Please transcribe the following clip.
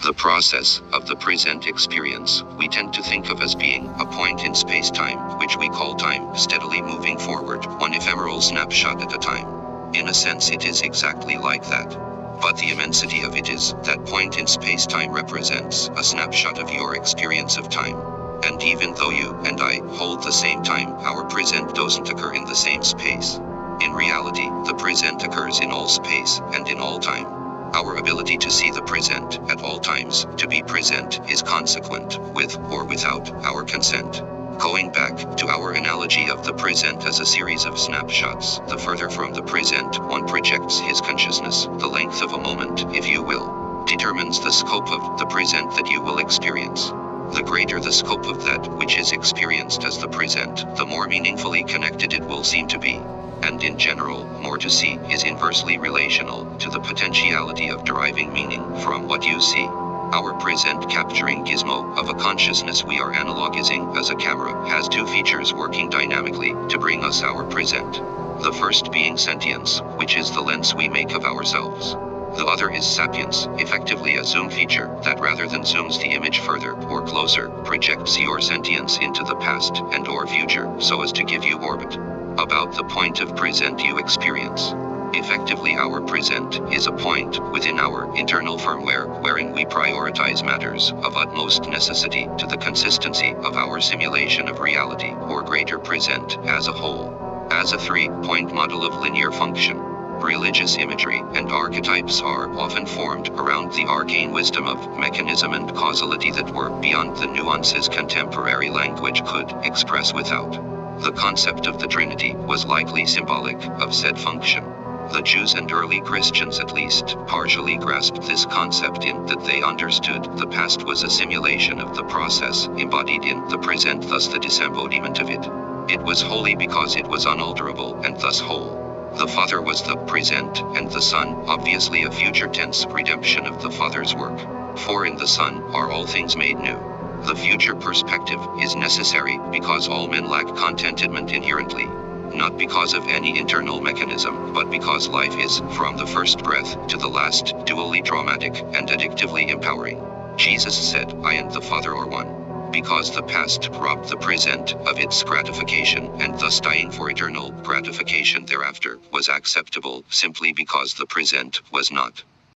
The process of the present experience we tend to think of as being a point in space-time, which we call time, steadily moving forward, one ephemeral snapshot at a time. In a sense it is exactly like that. But the immensity of it is, that point in space-time represents a snapshot of your experience of time. And even though you and I hold the same time, our present doesn't occur in the same space. In reality, the present occurs in all space and in all time. Our ability to see the present at all times, to be present, is consequent, with or without our consent. Going back to our analogy of the present as a series of snapshots, the further from the present one projects his consciousness, the length of a moment, if you will, determines the scope of the present that you will experience. The greater the scope of that which is experienced as the present, the more meaningfully connected it will seem to be. And in general, more to see is inversely relational to the potentiality of deriving meaning from what you see. Our present capturing gizmo of a consciousness we are analogizing as a camera has two features working dynamically to bring us our present. The first being sentience, which is the lens we make of ourselves. The other is sapience, effectively a zoom feature that rather than zooms the image further or closer, projects your sentience into the past and or future so as to give you orbit about the point of present you experience. Effectively, our present is a point within our internal firmware wherein we prioritize matters of utmost necessity to the consistency of our simulation of reality or greater present as a whole. As a three-point model of linear function, religious imagery and archetypes are often formed around the arcane wisdom of mechanism and causality that were beyond the nuances contemporary language could express without. The concept of the Trinity was likely symbolic of said function. The Jews and early Christians at least partially grasped this concept in that they understood the past was a simulation of the process embodied in the present, thus the disembodiment of it. It was holy because it was unalterable and thus whole. The Father was the present, and the Son, obviously a future tense redemption of the Father's work. For in the Son are all things made new. The future perspective is necessary because all men lack contentment inherently. Not because of any internal mechanism, but because life is, from the first breath to the last, dually traumatic and addictively empowering. Jesus said, I and the Father are one. Because the past robbed the present of its gratification, and thus dying for eternal gratification thereafter was acceptable, simply because the present was not.